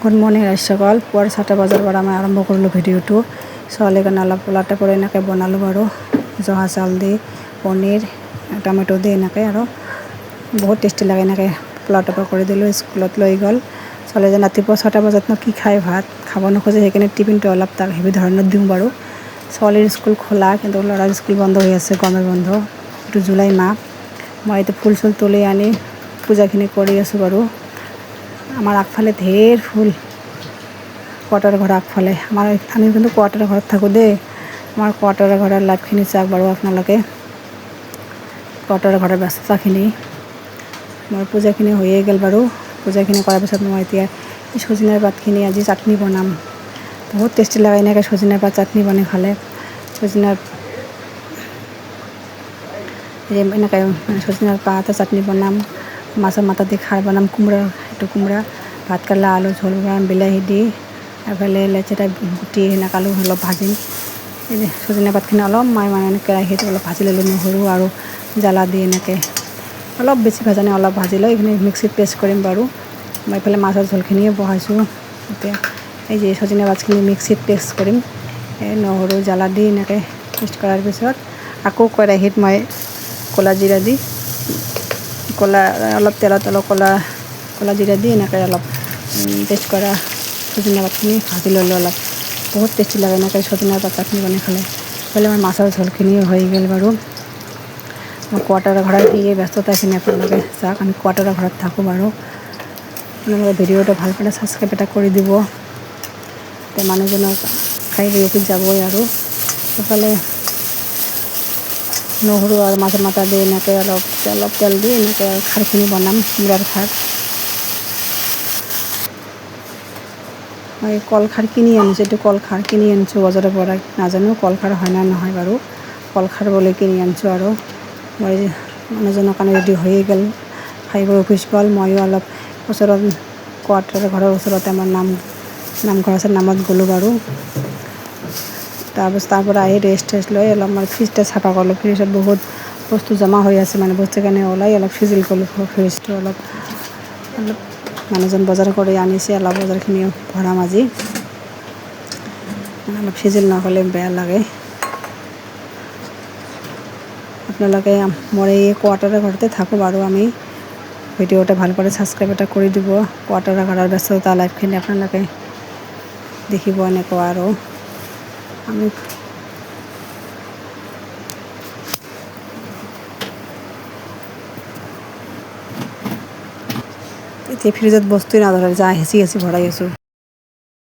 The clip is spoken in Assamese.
Good morning ৰাজ্যসকল। পুৱাৰ 7টা বজাৰ পৰা মই আৰম্ভ কৰিলোঁ ভিডিঅ'টো। ছোৱালীৰ কাৰণে অলপ পোলাতে কৰি এনেকৈ বনালোঁ বাৰু, জহা চাউল দি পনীৰ টমেটো দি এনেকৈ, আৰু বহুত টেষ্টি লাগে। এনেকৈ পোলাওটো কৰি দিলোঁ, স্কুলত লৈ গ'ল। ছোৱালীজন ৰাতিপুৱা 6টা বজাতনো কি খাই, ভাত খাব নোখোজে, সেইকাৰণে টিফিনটো অলপ তাক হেভি ধৰণত দিওঁ বাৰু। ছোৱালীৰ স্কুল খোলা, কিন্তু ল'ৰাৰ স্কুল বন্ধ হৈ আছে, গৰমৰ বন্ধ। এইটো জুলাই মাহ। মই এতিয়া ফুল চুল তুলি আনি পূজাখিনি কৰি আছোঁ বাৰু। আমাৰ আগফালে ঢেৰ ফুল, কোৱাৰ্টাৰ ঘৰ আগফালে। আমি কিন্তু কোৱাৰ্টাৰ ঘৰত থাকোঁ দেই। আমাৰ কোৱাৰ্টাৰ ঘৰৰ লাইফখিনি চাওক বাৰু আপোনালোকে, কোৱাৰ্টাৰ ঘৰৰ ব্যস্ততাখিনি। মোৰ পূজাখিনি হৈয়ে গ'ল বাৰু। পূজাখিনি কৰাৰ পিছত মই এতিয়া সজনাৰ পাতখিনি আজি চাটনি বনাম। বহুত টেষ্টি লাগে এনেকৈ সজনাৰ পাত চাটনি বনাই খালে। সজনাৰ এনেকৈ সজনাৰ পাত চাটনি বনাম, মাছৰ মাথা দি খাৰ বনাম, কোমোৰা ভাত কেৰেলা আলু ঝোল বনাম, বিলাহী দি, এফালে লেচেৰা গুটি সেনেকৈ আলু অলপ ভাজিম। সজনা পাতখিনি অলপ মই মানে কেৰাহীত অলপ ভাজি ল'লোঁ, নহৰু আৰু জ্বালা দি এনেকৈ অলপ বেছি ভাজা নাই, অলপ ভাজি লৈ এইখিনি মিক্সিত পেষ্ট কৰিম বাৰু। মই এইফালে মাছৰ ঝোলখিনিও বহাইছোঁ। এতিয়া এই যে সজনা পাতখিনি মিক্সিত পেষ্ট কৰিম, এই নহৰু জ্বালা দি এনেকৈ পেষ্ট কৰাৰ পিছত আকৌ কেৰাহীত মই ক'লা জিৰা দি অলপ তেলত ক'লা জিৰা দি এনেকৈ অলপ পেষ্ট কৰা সজনা পাতখিনি ভাজি ল'লোঁ অলপ। বহুত টেষ্টি লাগে এনেকৈ সজনা পাত চাটনি বনাই খালে। এইফালে আমাৰ মাছৰ ঝোলখিনিও হৈ গ'ল বাৰু। মই কোৱাৰ্টাৰৰ ঘৰৰ সেয়ে ব্যস্ততাখিনি আপোনালোকে চাওক। আমি কোৱাৰ্টাৰৰ ঘৰত থাকোঁ বাৰু। আপোনালোকে ভিডিঅ'টো ভাল পালে ছাবস্ক্ৰাইব এটা কৰি দিব। এতিয়া মানুহজনক খাই বৈ অফিচ যাবই আৰু। সেইফালে নহৰু আৰু মাছৰ মাথা দি এনেকৈ অলপ তেল দি এনেকৈ খাৰখিনি বনাম, কোমোৰাৰ খাৰ। মই কল খাৰ কিনি আনিছোঁ, এইটো কল খাৰ কিনি আনিছোঁ বজাৰৰ পৰা। নাজানো কল খাৰ হয় না নহয় বাৰু। কল খাৰ বুলি কিনি আনিছোঁ। আৰু মই মানুহজনৰ কাৰণে ৰেডি হৈয়ে গ'ল, খাই বৈ অফিচ গ'ল। ময়ো অলপ ওচৰত কোৱাৰ্টাৰ ঘৰৰ ওচৰতে আমাৰ নামঘৰ আছে, নামত গ'লোঁ বাৰু। তাৰপিছত তাৰ পৰা আহি ৰেষ্ট লৈ অলপ মই ফ্ৰিজটো চাফা কৰিলোঁ। ফ্ৰিজত বহুত বস্তু জমা হৈ আছে, মানে বস্তুখিনি ওলাই অলপ চিজিল কৰিলোঁ ফ্ৰিজটো। অলপ মানুহজন বজাৰ কৰি আনিছে, অলপ বজাৰখিনিও ভৰাম আজি। অলপ চিজিল নহ'লে বেয়া লাগে। আপোনালোকে মোৰ এই কোৱাৰ্টাৰৰ ঘৰতে থাকোঁ বাৰু আমি। ভিডিঅ'টো ভাল পালে ছাবস্ক্ৰাইব এটা কৰি দিব। কোৱাৰ্টাৰৰ ঘৰৰ ব্যস্ততা লাইফখিনি আপোনালোকে দেখিব এনেকুৱা। আৰু আমি এতিয়া ফ্ৰিজত বস্তুৱে নধৰে, যা হেঁচি ভৰাই আছোঁ।